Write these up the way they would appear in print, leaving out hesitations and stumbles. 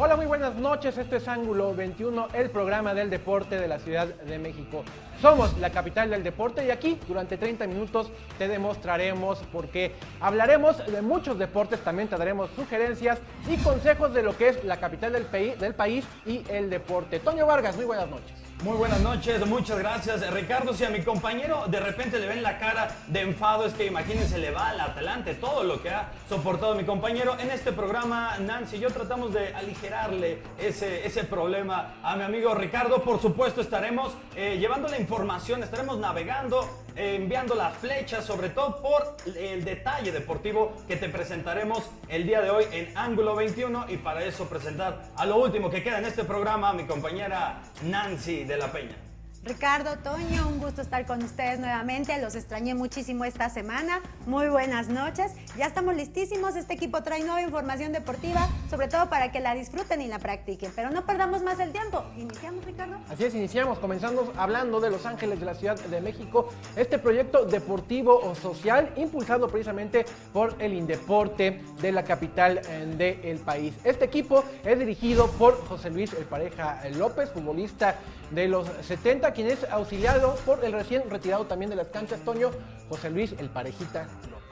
Hola, muy buenas noches. Esto es Ángulo 21, el programa del deporte de la Ciudad de México. Somos la capital del deporte y aquí durante 30 minutos te demostraremos por qué. Hablaremos de muchos deportes, también te daremos sugerencias y consejos de lo que es la capital del país y el deporte. Toño Vargas, muy buenas noches. Muy buenas noches, muchas gracias Ricardo. Si a mi compañero de repente le ven la cara de enfado, es que imagínense, le va al Atlante todo lo que ha soportado mi compañero. En este programa, Nancy y yo tratamos de aligerarle ese problema a mi amigo Ricardo. Por supuesto estaremos llevando la información, estaremos navegando, enviando la flecha, sobre todo por el detalle deportivo que te presentaremos el día de hoy en Ángulo 21. Y para eso presentar a lo último que queda en este programa, a mi compañera Nancy de la Peña. Ricardo, Toño, un gusto estar con ustedes nuevamente. Los extrañé muchísimo esta semana. Muy buenas noches. Ya estamos listísimos. Este equipo trae nueva información deportiva, sobre todo para que la disfruten y la practiquen. Pero no perdamos más el tiempo. ¿Iniciamos, Ricardo? Así es, iniciamos comenzando hablando de Los Ángeles de la Ciudad de México. Este proyecto deportivo o social impulsado precisamente por el Indeporte de la capital del país. Este equipo es dirigido por José Luis El Pareja López, futbolista de los 70, quien es auxiliado por el recién retirado también de las canchas, Toño, José Luis El Parejita López.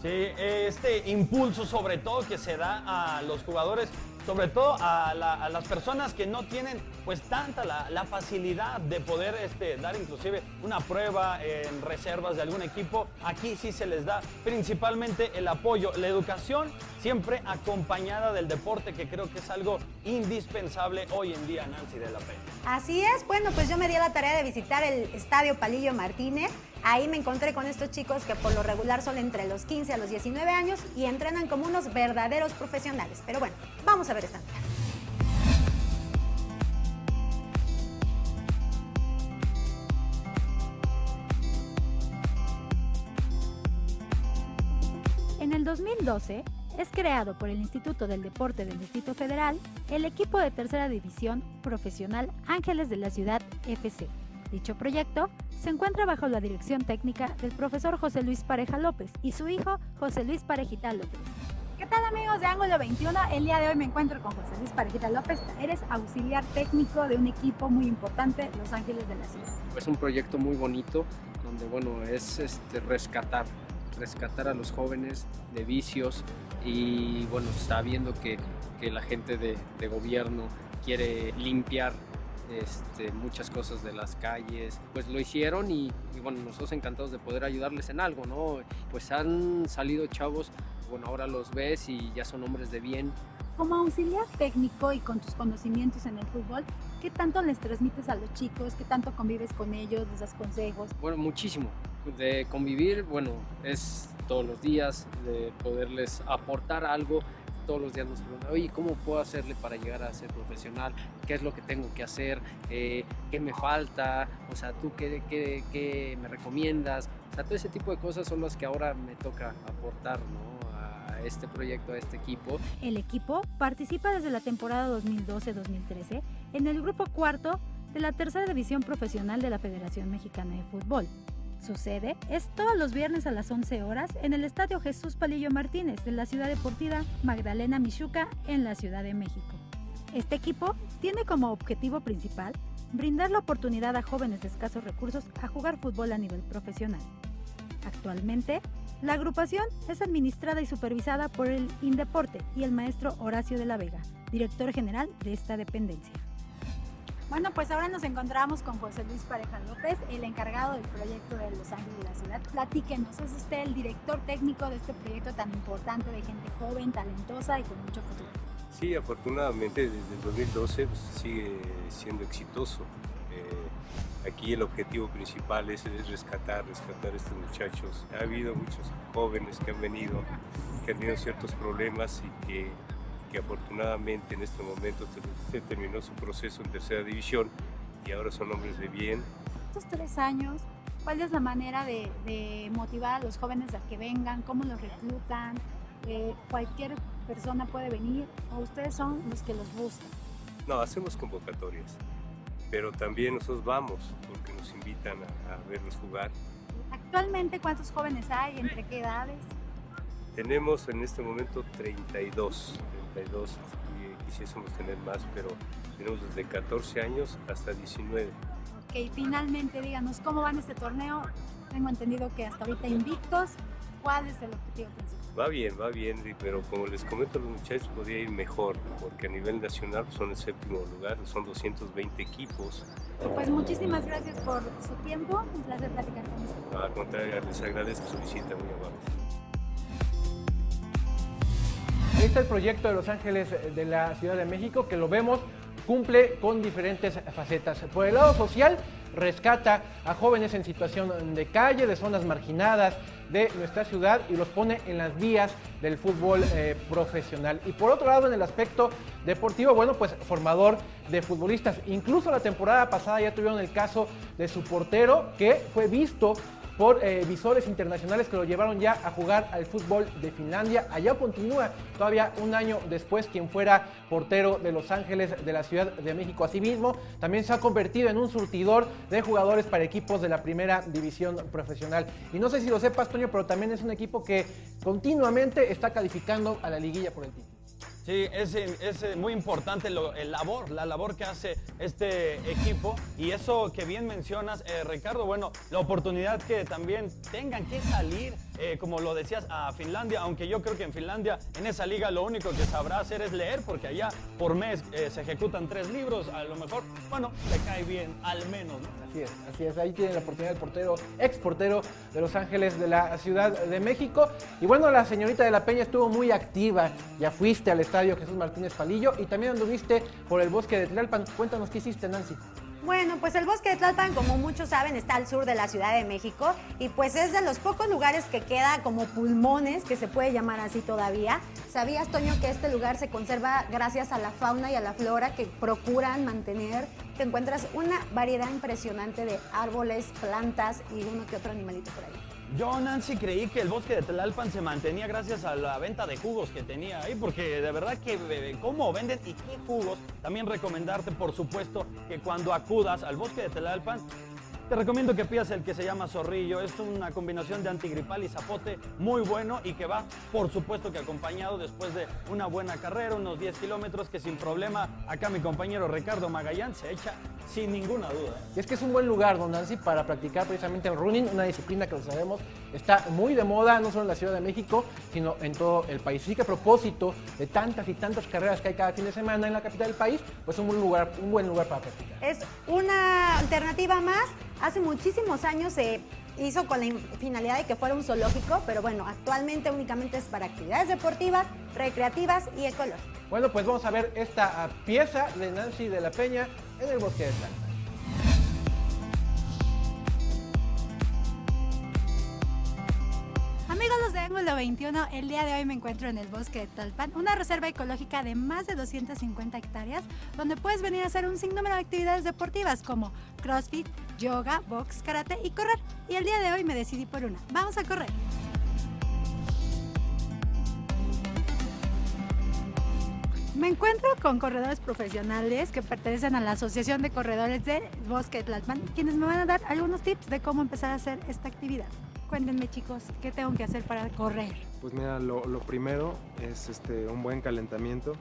Sí, este impulso sobre todo que se da a los jugadores, sobre todo a las personas que no tienen pues tanta la facilidad de poder dar inclusive una prueba en reservas de algún equipo. Aquí sí se les da principalmente el apoyo, la educación, siempre acompañada del deporte, que creo que es algo indispensable hoy en día, Nancy de la Peña. Así es. Bueno, pues yo me di a la tarea de visitar el Estadio Palillo Martínez. Ahí me encontré con estos chicos que por lo regular son entre los 15 a los 19 años y entrenan como unos verdaderos profesionales. Pero bueno, vamos a ver esta nota. En el 2012 es creado por el Instituto del Deporte del Distrito Federal el equipo de tercera división profesional Ángeles de la Ciudad FC. Dicho proyecto se encuentra bajo la dirección técnica del profesor José Luis Pareja López y su hijo José Luis Parejita López. ¿Qué tal, amigos de Ángulo 21? El día de hoy me encuentro con José Luis Parejita López. Eres auxiliar técnico de un equipo muy importante, Los Ángeles de la Ciudad. Es un proyecto muy bonito donde es rescatar a los jóvenes de vicios y está viendo que la gente de gobierno quiere limpiar muchas cosas de las calles, pues lo hicieron y nosotros encantados de poder ayudarles en algo, ¿no? Pues han salido chavos, ahora los ves y ya son hombres de bien. Como auxiliar técnico y con tus conocimientos en el fútbol, ¿qué tanto les transmites a los chicos? ¿Qué tanto convives con ellos? ¿Les das consejos? Bueno, muchísimo. De convivir, es todos los días, de poderles aportar algo. Todos los días nos preguntan, oye, ¿cómo puedo hacerle para llegar a ser profesional? ¿Qué es lo que tengo que hacer? ¿Qué me falta? ¿Tú qué me recomiendas? Todo ese tipo de cosas son las que ahora me toca aportar, ¿no? A este proyecto, a este equipo. El equipo participa desde la temporada 2012-2013 en el grupo cuarto de la tercera división profesional de la Federación Mexicana de Fútbol. Su sede es todos los viernes a las 11 horas en el Estadio Jesús Palillo Martínez de la Ciudad Deportiva Magdalena Mixhuca en la Ciudad de México. Este equipo tiene como objetivo principal brindar la oportunidad a jóvenes de escasos recursos a jugar fútbol a nivel profesional. Actualmente, la agrupación es administrada y supervisada por el Indeporte y el maestro Horacio de la Vega, director general de esta dependencia. Bueno, pues ahora nos encontramos con José Luis Pareja López, el encargado del proyecto de Los Ángeles de la Ciudad. Platíquenos, ¿es usted el director técnico de este proyecto tan importante de gente joven, talentosa y con mucho futuro? Sí, afortunadamente desde el 2012 sigue siendo exitoso. Aquí el objetivo principal es rescatar a estos muchachos. Ha habido muchos jóvenes que han venido, que han tenido ciertos problemas y que afortunadamente en este momento se terminó su proceso en tercera división y ahora son hombres de bien. Estos 3 años, ¿cuál es la manera de motivar a los jóvenes a que vengan? ¿Cómo los reclutan? ¿Cualquier persona puede venir o ustedes son los que los buscan? No, hacemos convocatorias, pero también nosotros vamos porque nos invitan a verlos jugar. Actualmente, ¿cuántos jóvenes hay? ¿Entre qué edades? Tenemos en este momento 32 quisiésemos tener más, pero tenemos desde 14 años hasta 19. Ok, finalmente díganos cómo van este torneo. Tengo entendido que hasta ahorita invictos. ¿Cuál es el objetivo principal? Va bien, pero como les comento a los muchachos, podría ir mejor, porque a nivel nacional son el 7º lugar, son 220 equipos. Pues muchísimas gracias por su tiempo, un placer platicar con usted. Al contrario, les agradezco su visita, muy amable. Ahí está el proyecto de Los Ángeles de la Ciudad de México, que lo vemos, cumple con diferentes facetas. Por el lado social, rescata a jóvenes en situación de calle, de zonas marginadas de nuestra ciudad y los pone en las vías del fútbol profesional. Y por otro lado, en el aspecto deportivo, bueno, pues formador de futbolistas. Incluso la temporada pasada ya tuvieron el caso de su portero, que fue visto por visores internacionales que lo llevaron ya a jugar al fútbol de Finlandia. Allá continúa todavía un año después quien fuera portero de Los Ángeles de la Ciudad de México. Asimismo, también se ha convertido en un surtidor de jugadores para equipos de la primera división profesional. Y no sé si lo sepas, Toño, pero también es un equipo que continuamente está calificando a la liguilla por el título. Sí, es muy importante la labor que hace este equipo, y eso que bien mencionas, Ricardo, bueno, la oportunidad que también tengan que salir, como lo decías, a Finlandia, aunque yo creo que en Finlandia, en esa liga, lo único que sabrá hacer es leer, porque allá por mes se ejecutan 3 libros, a lo mejor, bueno, te cae bien, al menos, ¿no? Así es, ahí tiene la oportunidad el ex portero de Los Ángeles de la Ciudad de México. Y bueno, la señorita de la Peña estuvo muy activa, ya fuiste al estadio Jesús Martínez Palillo y también anduviste por el bosque de Tlalpan. Cuéntanos qué hiciste, Nancy. Bueno, pues el bosque de Tlalpan, como muchos saben, está al sur de la Ciudad de México y pues es de los pocos lugares que queda como pulmones, que se puede llamar así todavía. ¿Sabías, Toño, que este lugar se conserva gracias a la fauna y a la flora que procuran mantener? Te encuentras una variedad impresionante de árboles, plantas y uno que otro animalito por ahí. Yo, Nancy, creí que el bosque de Tlalpan se mantenía gracias a la venta de jugos que tenía ahí, porque de verdad que cómo venden y qué jugos. También recomendarte, por supuesto, que cuando acudas al bosque de Tlalpan, te recomiendo que pidas el que se llama Zorrillo. Es una combinación de antigripal y zapote muy bueno y que va, por supuesto, que acompañado después de una buena carrera, unos 10 kilómetros, que sin problema acá mi compañero Ricardo Magallán se echa sin ninguna duda. Y es que es un buen lugar, don Nancy, para practicar precisamente el running, una disciplina que lo sabemos está muy de moda, no solo en la Ciudad de México, sino en todo el país. Así que a propósito de tantas y tantas carreras que hay cada fin de semana en la capital del país, pues un buen lugar para practicar. Es una alternativa más. Hace muchísimos años se hizo con la finalidad de que fuera un zoológico, pero bueno, actualmente únicamente es para actividades deportivas, recreativas y ecológicas. Bueno, pues vamos a ver esta pieza de Nancy de la Peña en el bosque de Tlalpan. Amigos los de Ángulo 21, el día de hoy me encuentro en el bosque de Tlalpan, una reserva ecológica de más de 250 hectáreas, donde puedes venir a hacer un sinnúmero de actividades deportivas como crossfit, yoga, box, karate y correr. Y el día de hoy me decidí por una. ¡Vamos a correr! Me encuentro con corredores profesionales que pertenecen a la Asociación de Corredores del Bosque de Tlalpan, quienes me van a dar algunos tips de cómo empezar a hacer esta actividad. Cuéntenme, chicos, ¿qué tengo que hacer para correr? Pues mira, lo primero es un buen calentamiento.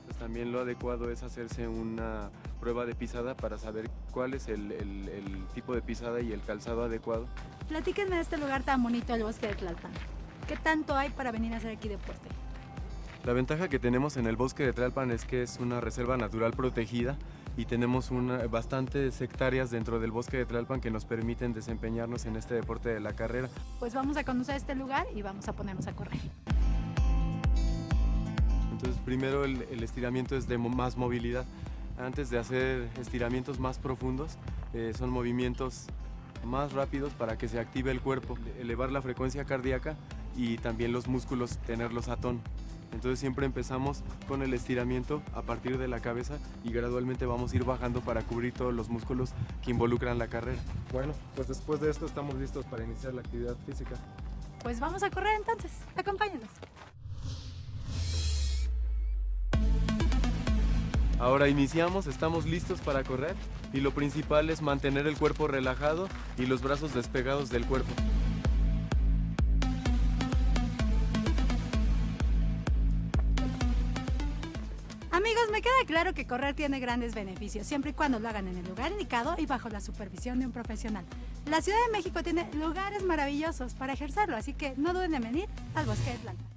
Pues también lo adecuado es hacerse una prueba de pisada para saber cuál es el tipo de pisada y el calzado adecuado. Platíquenme de este lugar tan bonito, el Bosque de Tlalpan. ¿Qué tanto hay para venir a hacer aquí deporte? La ventaja que tenemos en el Bosque de Tlalpan es que es una reserva natural protegida y tenemos bastantes hectáreas dentro del Bosque de Tlalpan que nos permiten desempeñarnos en este deporte de la carrera. Pues vamos a conocer este lugar y vamos a ponernos a correr. Entonces primero el estiramiento es de más movilidad. Antes de hacer estiramientos más profundos, son movimientos más rápidos para que se active el cuerpo, elevar la frecuencia cardíaca y también los músculos tenerlos a tono. Entonces siempre empezamos con el estiramiento a partir de la cabeza y gradualmente vamos a ir bajando para cubrir todos los músculos que involucran la carrera. Bueno, pues después de esto estamos listos para iniciar la actividad física. Pues vamos a correr entonces, acompáñanos. Ahora iniciamos, estamos listos para correr y lo principal es mantener el cuerpo relajado y los brazos despegados del cuerpo. Amigos, me queda claro que correr tiene grandes beneficios, siempre y cuando lo hagan en el lugar indicado y bajo la supervisión de un profesional. La Ciudad de México tiene lugares maravillosos para ejercerlo, así que no duden en venir al Bosque de Atlanta.